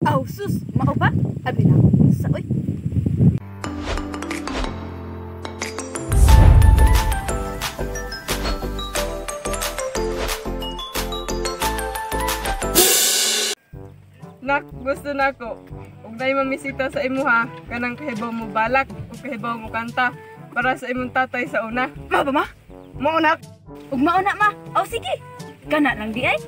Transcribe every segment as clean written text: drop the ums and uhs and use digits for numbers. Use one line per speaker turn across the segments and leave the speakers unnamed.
Aw sus, mao ba? Abi na sa oy.
Nak, gusto na ko. Ug nay mamisita sa imo ha, kanang kahibaw mo balak o kahibaw mo kanta para sa imong tatay sa una.
Mao ba ma?
Mao nak.
Ug mao na ma. Aw sige. Kana lang di ay.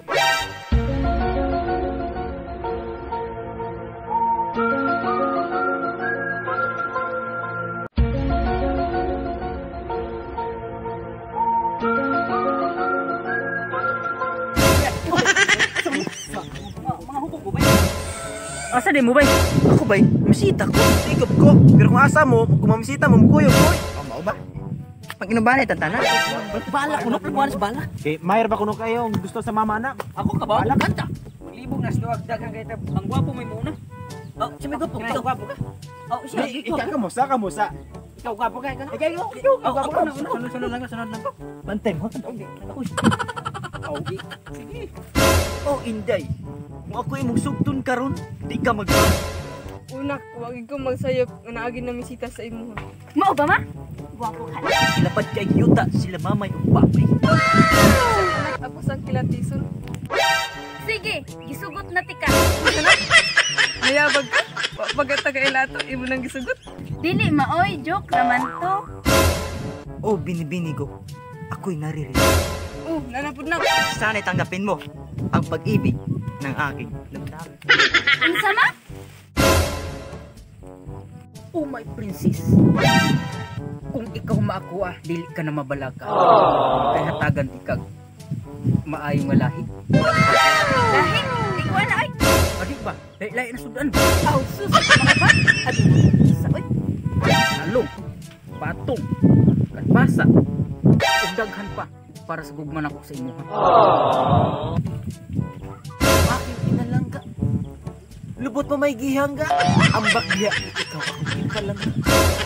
Asa din mo bay?
Ako bay, misita ko, tigop ko. Pero kung asa mo, kung mamisita mo, mukuyog ko. Mao ba? Pag inubanay, tantana.
Bala kuno plan sa bala.
Okay, Mayer ba kuno kayo gusto sa mama na?
Ako ka ba? Bala kanta. Libog na sa daghang kay ang gwapo may muna. Oh, si Migo, ikaw gwapo ka. Oh, siya ikaw.
Ikaw kamusta, kamusta?
Ikaw gwapo ka ka.
Ikaw,
Gwapo ka. Sunod lang.
Bantay mo.
Okay. Sige.
Oh, Inday. Kung ako imong sugton karon, di ka mag.
Unak, wag ko magsayop nga naagi na misita sa imo.
Mao ba ma? Guwapo ka.
Lapad kay yuta sila mamay ug papay.
Anak, ako sang kilatison.
Sige, gisugot na tika.
Mayabag ka. Pagata ka ilato, imo nang gisugot.
Dili maoy, joke naman to.
Oh, binibini ko. Ako'y naririnig.
Nanapod na.
Sana'y tanggapin mo ang pag-ibig ng aking damdamin.
Unsa ma?
Oh my princess. Kung ikaw maakuha, dili ka na mabalaka. Kay hatagan ikag maayong nga lahi.
Lahi, ikaw na ay.
Adi ba? Lahi na sudan.
Aw sus, mao ba? Abi na sa oy.
Halong, patong, kanbasa, ug daghan pa para sa gugman ako sa imo.
Aking inalangga. Lubot pa may gihang ga. Ambak diya. Ikaw ako ipalang.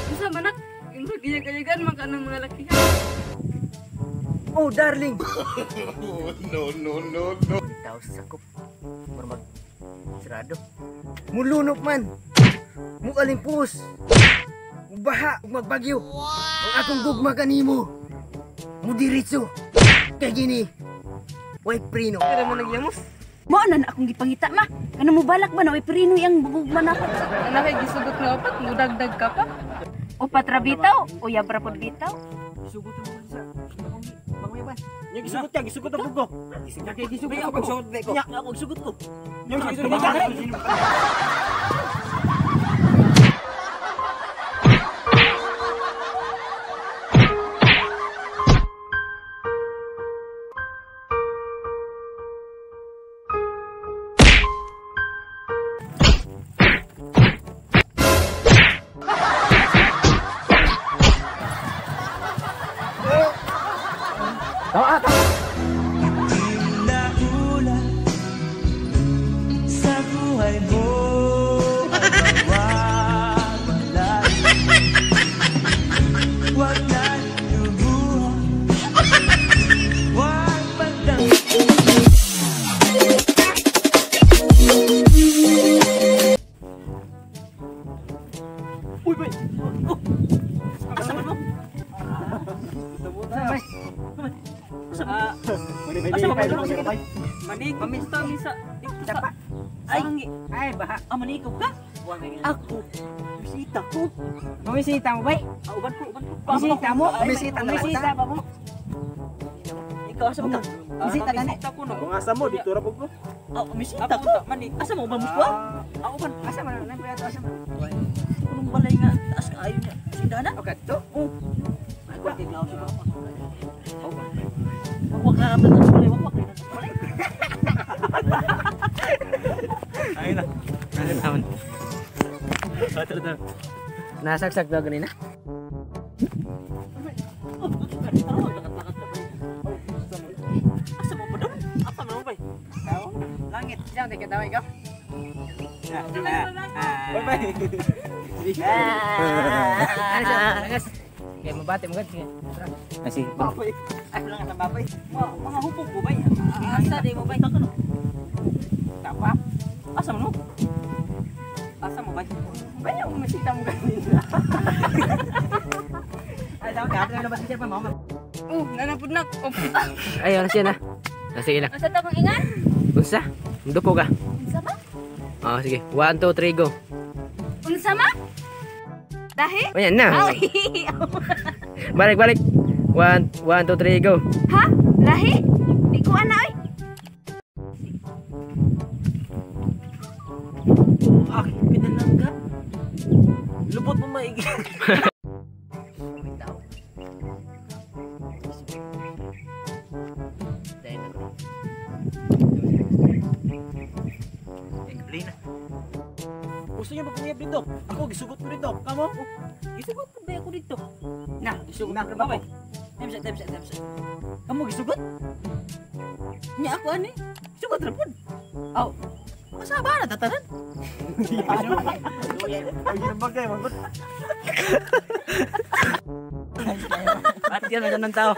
Unsa man nak? Imo giyag-yagan man kanang mga laki.
Oh, darling.
No.
Ikaw sakop. Marmag. Sarado. Mulunok man. Mukaling puus. Baha. Magbagyo. Ang akong gugma kanimo. Mudiritso. Kaya gini. Way prino.
Kaya mo nagyamos.
Mao na akong gipangita ma. Kanang mo balak ba na oy perino yang bugugman ako.
Anak kay gisugot nga opat, mudagdag ka pa.
Upat ra bitaw, uyab ra pod bitaw.
Gisugot mo sa pangmayaban. Nya gisugot ka, gisugot ang bugo. Gisugot ako pagsugot ko. Nya ako gisugot ko. Nya gisugot ko.
Sa buhay mo ay mawawala. Huwag na lumuha. Huwag magdang.
Uy, bay.
Asa man mo? Manig, mamista misa. Dapa. Ay, baha. Manikaw ka?
Ako. Bisita ko.
Mamisita mo bay? Uban ko.
Bisita mo? Bisita na lang.
ba mo? Ikaw asa mo ka? Bisita ka na.
Kung asa mo, dito ra ko.
Misita ko. Manig. Asa mo ba mo ko? Uban. Asa man na pala to asa man. Kunong balay nga taas ka ayo niya. Sindana? Okay, to. Ay, ko tiglaw sa ba? Wag ka na balay, wag ka na.
Ayun na. Ano naman? Ito. Nasagsak daw ganina.
Asa mo ba doon? Asa mo ba? Langit. Diyan, tingin daw ikaw.
Bye-bye.
Kaya mabati mo sige.
Asi.
Baboy. Ay lang ang baboy. Mga hupog ko bay. Asa di mo bay? Tapa. Asa mo no? Asa mo ba?
Banyak memisita mo kanina. Ay, dapat ka na ba siya pa mama?
Nanapod na.
Ay, ano siya na? Sige lang.
Asa ta kong ingan?
Unsa? Dupo ka.
Unsa ma?
Oh, sige. 1, 2, 3, go.
Unsa ma? Dahi?
Ayan na.
Ay.
Balik, balik. 1, 2, 3, go.
Ha? Lahi? Di ko ana oy.
Aking pinalangga. Lubot mo maigi.
Gusto niyo magpangiyap dito? Ako, gisugot ko dito. Kamo?
Gisugot ko ba ako dito?
Na, gisugot na ba?
Temsa. Kamu gisugot? Nya ako ani. Gisugot ra pud. Aw. Masa ba na tatanan?
Ay, yun ang bagay, magot.
At yan ang tao.